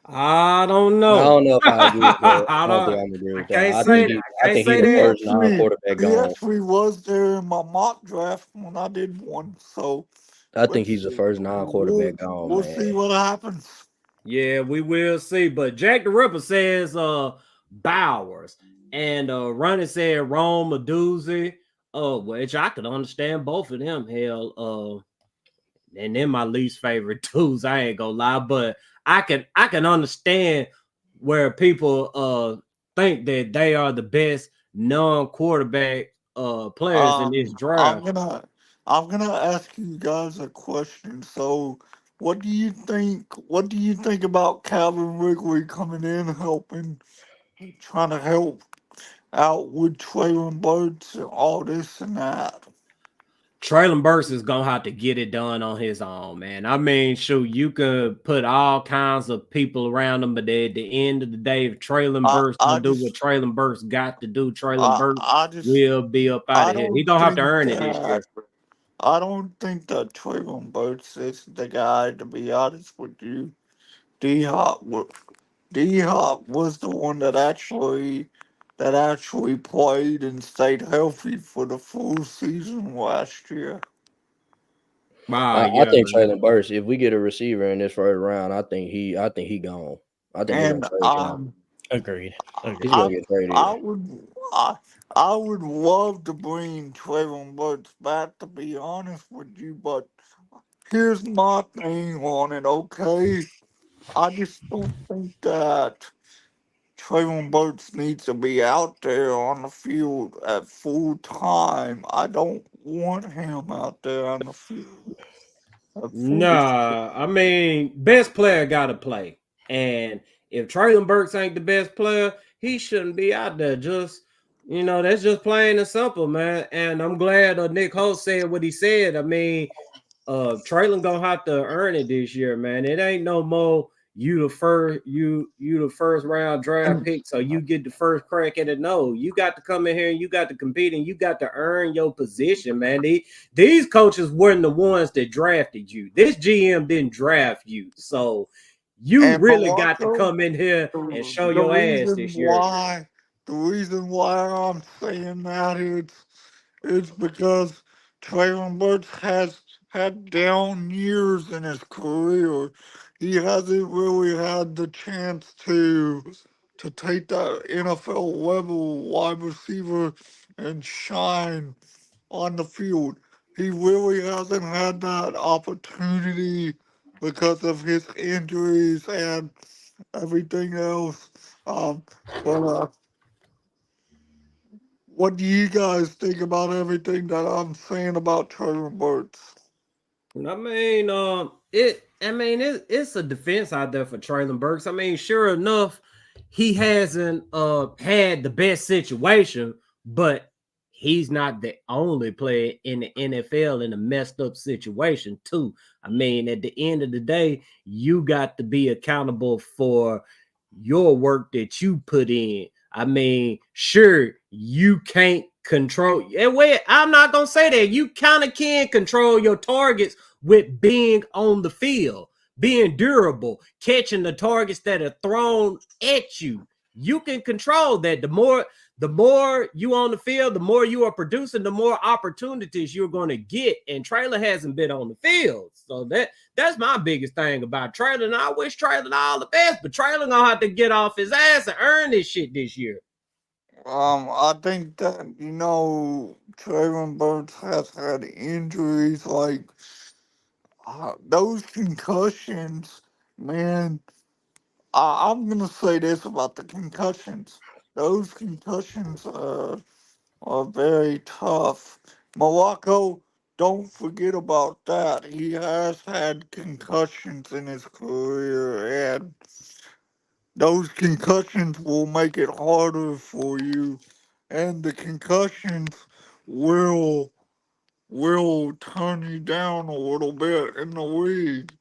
I don't I know. don't know if I agree with that. I don't think I'm agree I with that. can't say that. I I can't think he say the He that. first actually non-quarterback he gone. actually was there in my mock draft when I did one. So I think he's let's the first non-quarterback gone, we'll man. see what happens. Yeah, we will see. But Jack the Ripper says Bowers. And Ronnie said Rome Meduzi. Which I could understand both of them. Hell, and then my least favorite twos. I ain't gonna lie, but I can understand where people think that they are the best non-quarterback players in this Um, I'm draft. gonna I'm gonna ask you guys a question. So, What do you think about Calvin Ridley coming in, trying to help out with Traylon Burks and all this and that? Traylon Burks is gonna have to get it done on his own, man. I mean, shoot, you could put all kinds of people around him, but at the end of the day, if Traylon I Burks I don't do what just Traylon Burks got to do, Traylon I Burks I just will be up out I of here. He don't gonna have to think earn it this that year. I don't think that Traylon Burks is the guy. To be honest with you, D Hop D Hop was the one that actually played and stayed healthy for the full season last year. Ah, I yeah, think man. Traylon Burks, if we get a receiver in this first round, I think he gone. I think they're gonna And trade him. Agreed. He's Agreed. gonna I get traded. I would I would love to bring Traylon Burks back, to be honest with you, but here's my thing on it, okay? I just don't think that Traylon Burks needs to be out there on the field at full time. I don't want him out there on the field at full time. Nah, I mean, best player got to play. And if Traylon Burks ain't the best player, he shouldn't be out there. That's just plain and simple, man. And I'm glad Nick Holt said what he said. I mean, Traylon gonna have to earn it this year, man. It ain't no more you the first round draft And, pick, so you get the first crack at it. No, you got to come in here and you got to compete and you got to earn your position, man. These coaches weren't the ones that drafted you. This GM didn't draft you, so you and really got to Blanco, come in here and show the your ass reason this year. why the reason why I'm saying that is because Traylon Burks had down years in his career. He hasn't really had the chance to take that NFL level wide receiver and shine on the field. He really hasn't had that opportunity because of his injuries and everything else. But what do you guys think about everything that I'm saying about Traylon Burks? It's a defense out there for Traylon Burks. I mean, sure enough, he hasn't had the best situation, but he's not the only player in the NFL in a messed up situation, too. I mean, at the end of the day, you got to be accountable for your work that you put in. I mean, sure, you can't control. And wait, I'm not gonna say that. You kind of can control your targets with being on the field, being durable, catching the targets that are thrown at you. You can control that. The more you on the field, the more you are producing, the more opportunities you're going to get. And Traylon hasn't been on the field. So that's my biggest thing about Traylon. I wish Traylon all the best, but Traylon gonna have to get off his ass and earn this shit this year. I think that, Traylon Burks has had injuries like those concussions, man. I'm gonna say this about the concussions. Those concussions are very tough. Morocco, don't forget about that. He has had concussions in his career, and those concussions will make it harder for you. And the concussions will turn you down a little bit in the league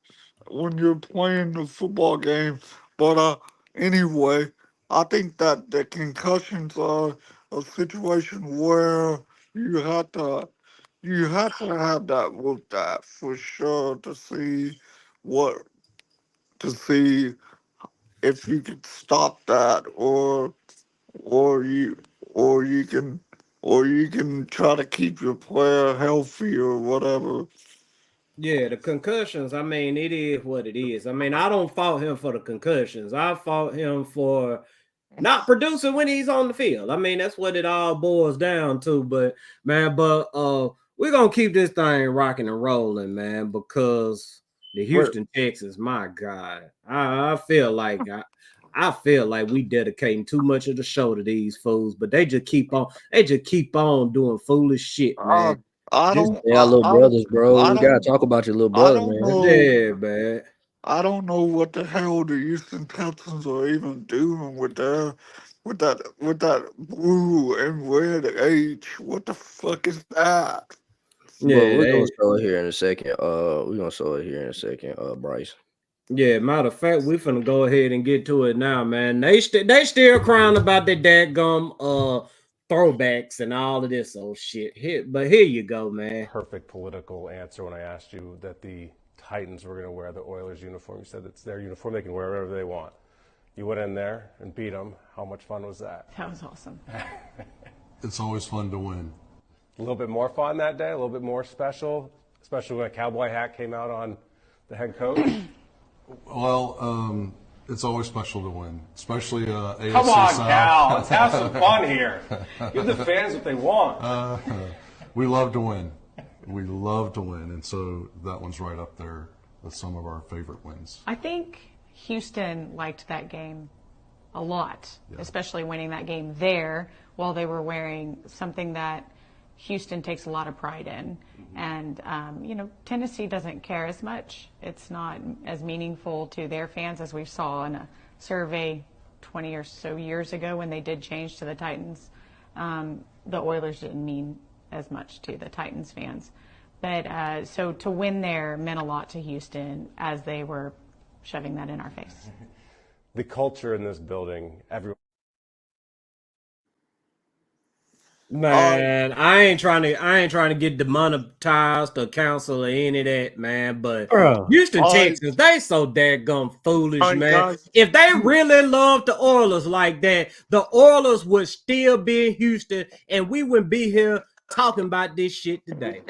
when you're playing the football game. But anyway, I think that the concussions are a situation where you have to have that looked at for sure what to see if you can stop that, or you or you can or you can try to keep your player healthy or whatever. Yeah, the concussions, I mean, it is what it is. I mean, I don't fault him for the concussions. I fault him for not producing when he's on the field. I mean, that's what it all boils down to. But we're gonna keep this thing rocking and rolling, man, because the Houston Texans, my God, I feel like I feel like we dedicating too much of the show to these fools, but they just keep on doing foolish shit, man. I Just don't, Yeah, little I don't, brothers, bro. I We gotta don't, talk about your little I brother, don't man. know. yeah, man. I don't know what the hell the Houston Texans are even doing with that blue and red H. What the fuck is that? But Yeah, we're gonna they show it here in a second. We're gonna show it here in a second, Bryce. Yeah, matter of fact, we finna go ahead and get to it now, man. They still crying about their dadgum throwbacks and all of this old shit. Here you go, man. Perfect political answer when I asked you that the Titans were going to wear the Oilers uniform. You said it's their uniform; they can wear whatever they want. You went in there and beat them. How much fun was that? That was awesome. It's always fun to win. A little bit more fun that day, a little bit more special, especially when a cowboy hat came out on the head coach. Well, it's always special to win, especially AFC Come on, South. Cal. Let's have some fun here. Give the fans what they want. We love to win. We love to win, and so that one's right up there with some of our favorite wins. I think Houston liked that game a lot, especially winning that game there while they were wearing something that Houston takes a lot of pride in. And, Tennessee doesn't care as much. It's not as meaningful to their fans as we saw in a survey 20 or so years ago when they did change to the Titans. The Oilers didn't mean as much to the Titans fans. But so to win there meant a lot to Houston as they were shoving that in our face. The culture in this building, everyone. Man, I ain't trying to get demonetized or counsel or any of that, man. But Houston Texans, they so dadgum foolish, man. Guys, If they really loved the Oilers like that, the Oilers would still be in Houston, and we wouldn't be here talking about this shit today.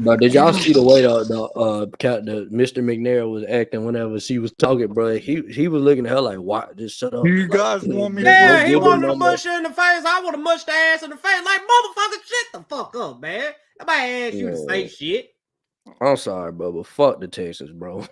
But did y'all see the way the Mr. McNair was acting whenever she was talking, bro? He was looking at her like, "Why? Just shut up." You Like, guys want me to Yeah, don't he give her replay? wanted no to more. mush her in the face. I would have mushed the ass in the face. Like, motherfucker, shut the fuck up, man. Nobody asked you to say Yeah. shit. I'm sorry, bro, but fuck the Texans, bro.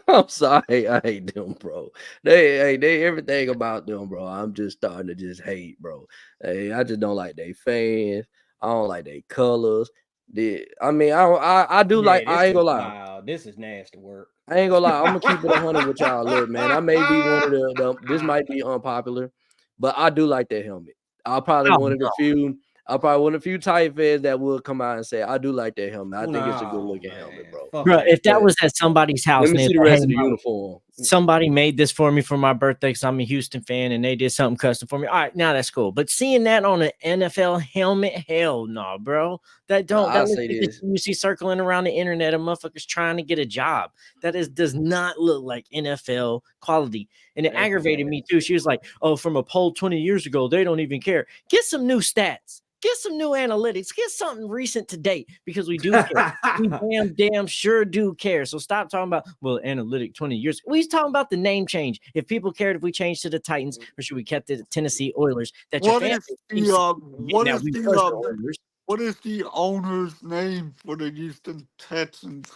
I'm sorry, I hate them, bro. They everything about them, bro. I'm just starting to just hate, bro. Hey, I just don't like they fans. I don't like they colors. I mean, I do like. Yeah, I this ain't is gonna lie. wild. This is nasty work. I ain't gonna lie. I'm gonna keep it 100 with y'all. Look, man, I may be one of this might be unpopular, but I do like that helmet. I'll probably Oh, one of the no. few. I'll probably one of the few tight fans that will come out and say I do like that helmet. I think it's a good No, looking man. helmet, bro. Fuck Bro, that. if that But was at somebody's let house me and they see was the like, rest hey, of the Mom, uniform. somebody made this for me for my birthday because I'm a Houston fan and they did something custom for me. All right, now that's cool. But seeing that on an NFL helmet, hell no, bro. That I looks say like the this. shit you see circling around the internet of motherfuckers trying to get a job. Does not look like NFL quality. And it That's aggravated me nasty. too. She was like, oh, from a poll 20 years ago, they don't even care. Get some new stats. Get some new analytics. Get something recent to date because we do care. We damn sure do care. So stop talking about, well, analytic 20 years. We talking about the name change. If people cared if we changed to the Titans or should we kept it Tennessee Oilers, that your What family is keeps the getting what that is we was the the Oilers. what is the owner's name for the Houston Texans?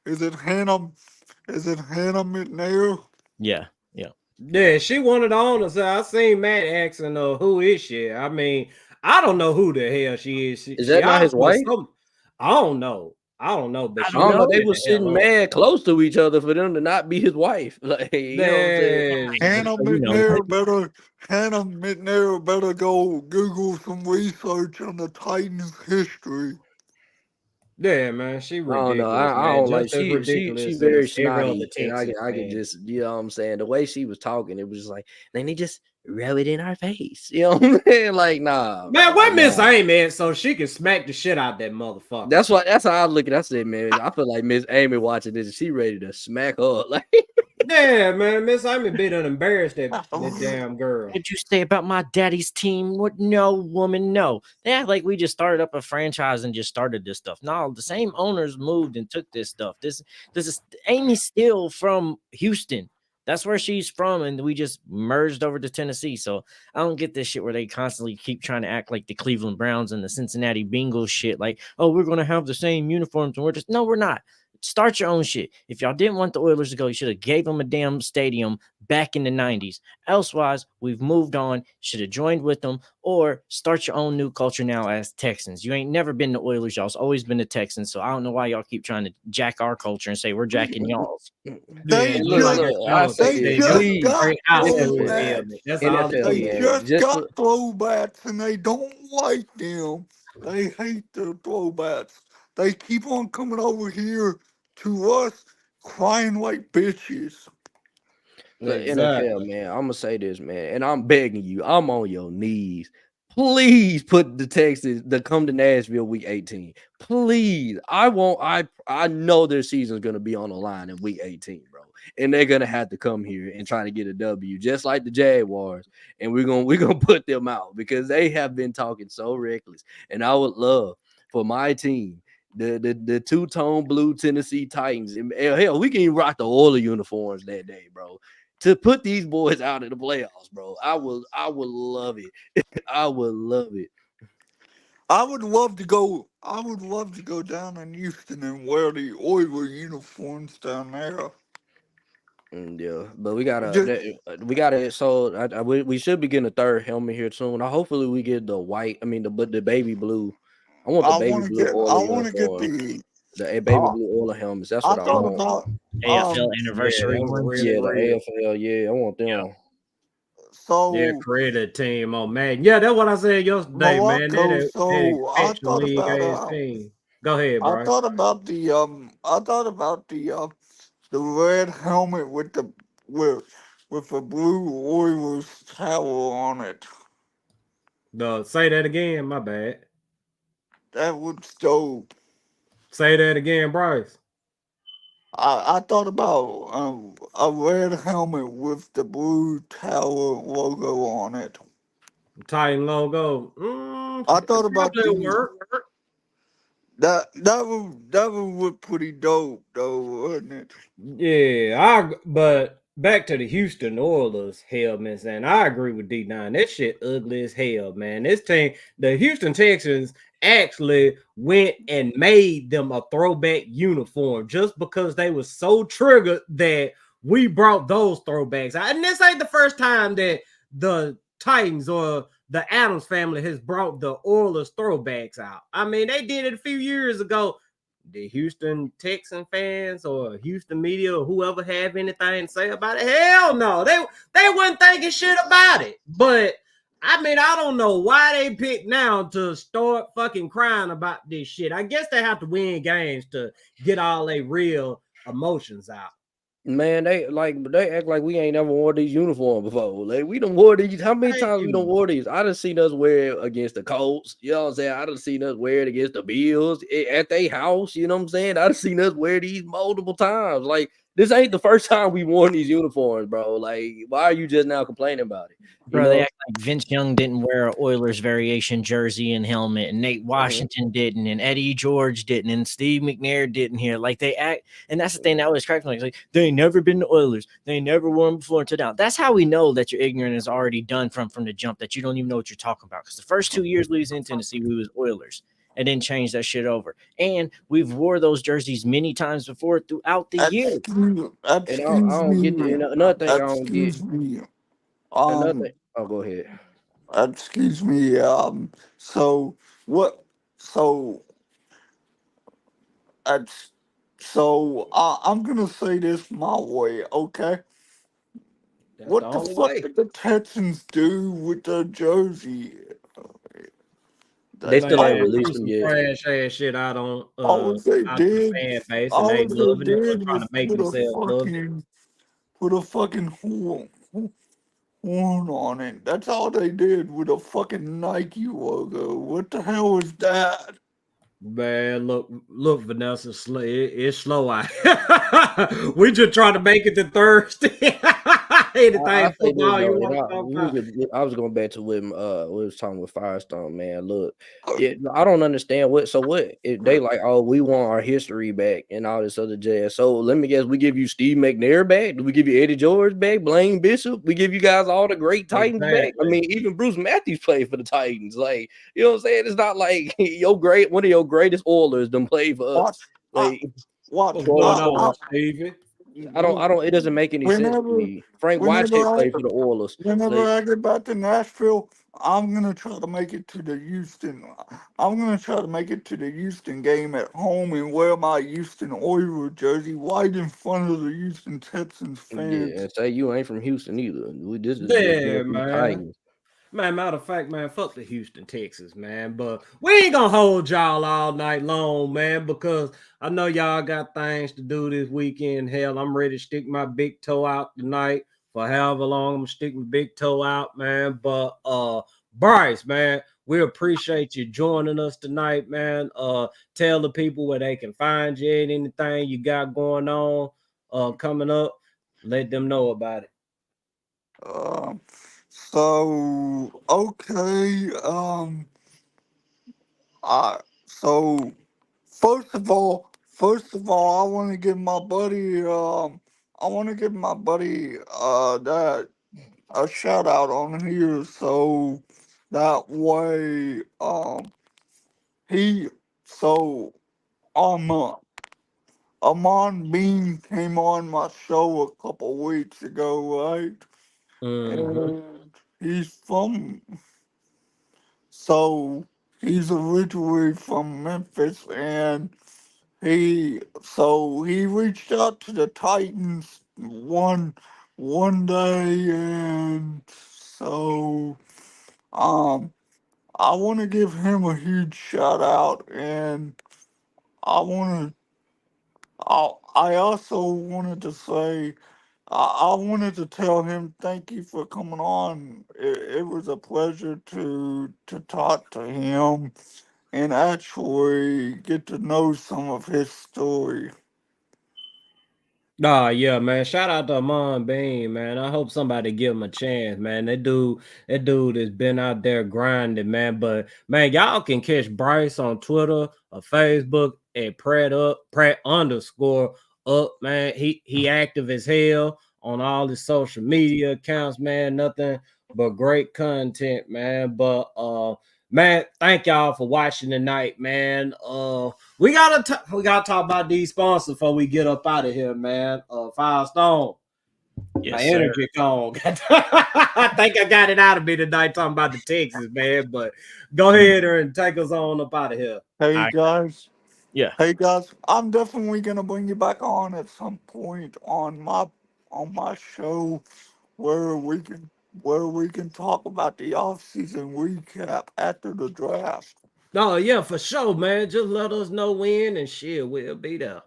Is it Hannah? Is it Hannah McNair? Yeah, yeah. Yeah, she wanted the owner. So I seen Matt asking who is she? I mean, I don't know who the hell she is. Is She that not his obviously wife? some. I don't know. I don't know, but I she I don't don't know. know. They wanted was the hell sitting up. mad close to each other for them to not be his wife. Like, you know what I'm saying? Then Hannah You know, McNair better go Google some research on the Titans' history. yeah, man, she I don't know. ridiculous, I man. don't like Just as she ridiculous very as every other snotty, and Texas I can fan. just you know what I'm saying. The way she was talking, it was just like let me just rub it in our face. You know what I'm saying? Like nah, Man, bro. where Like Miss nah. Amy at so she can smack the shit out that motherfucker? That's how I look at it. I said, man, I feel like Miss Amy watching this, she ready to smack her. Like Yeah, man, Miss Amy been done embarrassed that damn girl. what'd you say about my daddy's team? What? No, woman, no. They act like we just started up a franchise and just started this stuff. No, the same owners moved and took this stuff. This is Amy's still from Houston. That's where she's from, and we just merged over to Tennessee. So I don't get this shit where they constantly keep trying to act like the Cleveland Browns and the Cincinnati Bengals shit. Like, oh, we're gonna have the same uniforms, and we're just no, we're not. Start your own shit. If y'all didn't want the Oilers to go, you should have gave them a damn stadium back in the 90s. Elsewise, we've moved on, should have joined with them, or start your own new culture now as Texans. You ain't never been the Oilers, y'all's always been the Texans. So I don't know why y'all keep trying to jack our culture and say we're jacking y'all's. Yeah, They it and look like just you're I jealous say of they this, that just young please, got straight high school NFL, throwbacks. helmet. That's all it They NFL, is. man, just just got for throwbacks and they don't like them. They hate the throwbacks. They keep on coming over here to us crying like bitches. look, NFL, Exactly. man, I'm gonna say this, man, and I'm begging you, I'm on your knees. Please put the Texans to come to Nashville week 18. Please. I know their season's gonna be on the line in week 18, bro. And they're gonna have to come here and try to get a W, just like the Jaguars. And we're gonna put them out because they have been talking so reckless. And I would love for my team the two-tone blue Tennessee Titans. And hell, we can even rock the Oiler uniforms that day, bro. To put these boys out in the playoffs, bro. I would love it. I would love it. I would love to go. I would love to go down in Houston and wear the Oiler uniforms down there. Yeah, but Just, we should be getting a third helmet here soon. Hopefully we get the white. I mean the baby blue. I want the baby blue I Oiler want to get uniform. the. The baby Uh, blue Oiler helmets. That's I what I thought want. about AFL Yeah, anniversary that was ones. really Yeah, the real. AFL. Yeah, I want Yeah. them. Yeah, so create a team on man. Yeah, that's what I said yesterday, man. Morocco. That So expansion league ass team. Go ahead, Bryce. I thought about the red helmet with the with the blue Oilers tower on it. Say that again. My bad. That would dope. Say that again, Bryce. I thought about a red helmet with the blue tower logo on it. Titan logo. I It thought about probably work. that was pretty dope though, wasn't it? Yeah, but back to the Houston Oilers helmets, and I agree with D9. That shit ugly as hell, man. This team, the Houston Texans, actually went and made them a throwback uniform just because they were so triggered that we brought those throwbacks out. And this ain't the first time that the Titans or the Adams family has brought the Oilers throwbacks out. I mean, they did it a few years ago. The Houston Texan fans or Houston media or whoever have anything to say about it? Hell no. They weren't thinking shit about it. But I mean, I don't know why they picked now to start fucking crying about this shit. I guess they have to win games to get all their real emotions out. Man, they act like we ain't never wore these uniforms before. Like we done wore these. How many Thank times we done you. wore these? I done seen us wear it against the Colts. You know what I'm saying? I done seen us wear it against the Bills at their house. You know what I'm saying? I done seen us wear these multiple times. Like this ain't the first time we worn these uniforms, bro. Like why are you just now complaining about it? You Bro, they know? act like Vince Young didn't wear a Oilers variation jersey and helmet, and Nate Washington didn't, and Eddie George didn't, and Steve McNair didn't here. Like they act, and that's the thing that always cracks me. Like they ain't never been the Oilers. They ain't never won before until now. That's how we know that your ignorant is already done from the jump. That you don't even know what you're talking about. Because the first 2 years we was in Tennessee, we was Oilers, and then changed that shit over. And we've wore those jerseys many times before throughout the year. Excuse, And I excuse don't get me, another thing I don't get. excuse me. Another thing. Um, Oh, go ahead. excuse me. So what? So that's I'm gonna say this my way, okay? That's the What the only fuck way. did the Texans do with the jersey? They That still ain't Man, all, released threw them some yet. trash ass shit all they out to the did, fan base, and all they they loving it or did trying to was make themselves love it. put a fucking horn on it. That's all they did with a fucking Nike logo. What the hell is that? Man, look, Vanessa, it's slow out. We just trying to make it to Thursday. I Anything say this football you though, and want to talk about? I was going back to what we was talking with Firestone, man. Look, I don't understand what if they like, oh, we want our history back and all this other jazz. So let me guess, we give you Steve McNair back? Do we give you Eddie George back? Blaine Bishop? We give you guys all the great Titans back? I Exactly. mean, even Bruce Matthews played for the Titans. Like, you know what I'm saying? It's not like one of your greatest Oilers done played for Watch, us. I, Like, watch. What's going on, so Stevie? I don't. It doesn't make any sense to Whenever, me. Frank whenever Wycheck I, played for the Oilers. whenever Like, I get back to Nashville, I'm gonna try to make it to the Houston. I'm gonna try to make it to the Houston game at home and wear my Houston Oilers jersey right in front of the Houston Texans yeah, fans. and say you ain't from Houston either. This is the Yeah, Tennessee man. Titans. Man, matter of fact, man, fuck the Houston Texans, man. But we ain't gonna hold y'all all night long, man, because I know y'all got things to do this weekend. Hell, I'm ready to stick my big toe out tonight for however long I'm gonna stick my big toe out, man. But Bryce, man, we appreciate you joining us tonight, man. Tell the people where they can find you and anything you got going on coming up. Let them know about it. Um, so okay. So first of all, I want to give my buddy. I want to give my buddy. That a shout out on here. So that way. He. So um. Uh, Amon Bean came on my show a couple weeks ago, right? Mm-hmm. And he's from, so he's originally from Memphis, and he reached out to the Titans one day, and so um I want to give him a huge shout out, and I want to. I also wanted to say I wanted to tell him thank you for coming on. It was a pleasure to talk to him and actually get to know some of his story. Oh yeah, man. Shout out to Amon Bean, man. I hope somebody give him a chance, man. That dude has been out there grinding, man. But man, y'all can catch Bryce on Twitter or Facebook at Pratt underscore up, man. He active as hell on all his social media accounts, man. Nothing but great content, man. But man, thank y'all for watching tonight, man. We gotta talk about these sponsors before we get up out of here, man. Firestone, my Yes, sir. energy cone. I think I got it out of me tonight talking about the Texans, man. But go ahead and take us on up out of here. Hey I, guys, yeah. hey guys, I'm definitely gonna bring you back on at some point on my show where we can talk about the off-season recap after the draft. Oh yeah, for sure, man. Just let us know when and shit, we'll be there.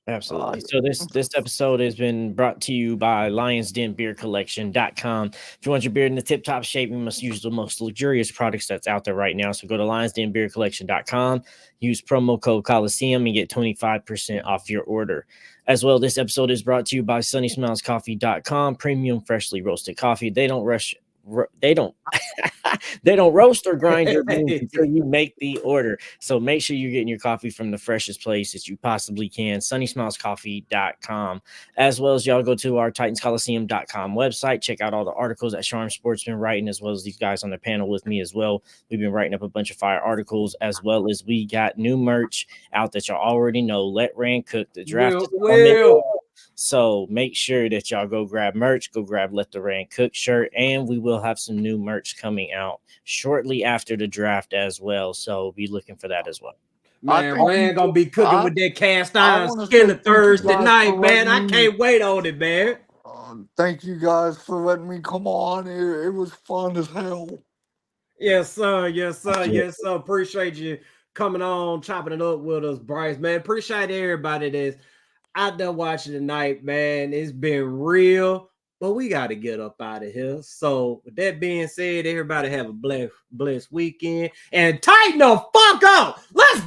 Absolutely. So this episode has been brought to you by LionsDenBeerCollection.com. If you want your beer in the tip-top shape, you must use the most luxurious products that's out there right now. So go to LionsDenBeerCollection.com, use promo code Colosseum, and get 25% off your order. As well, this episode is brought to you by SunnySmilesCoffee.com, premium freshly roasted coffee. They don't they don't roast or grind your beans until you make the order. So make sure you're getting your coffee from the freshest place that you possibly can. SunnySmilesCoffee.com. As well as y'all go to our TitansColiseum.com website. Check out all the articles that Sharm Sport's been writing, as well as these guys on the panel with me as well. We've been writing up a bunch of fire articles, as well as we got new merch out that y'all already know. Let Rand Cook. The draft is coming. So make sure that y'all go grab merch, go grab Let the Rain Cook shirt, and we will have some new merch coming out shortly after the draft as well. So be looking for that as well. Man, Rand gonna be cooking with that cast iron wanna skin say of thank you Thursday guys night, for man. I letting me. can't wait on it, man. Thank you guys for letting me come on. It was fun as hell. Yes, sir. Yes, sir. Absolutely. Yes, sir. Appreciate you coming on, chopping it up with us, Bryce, man. Appreciate everybody that's out there watching tonight, man. It's been real, but we got to get up out of here. So, with that being said, everybody have a blessed weekend and tighten the fuck up. Let's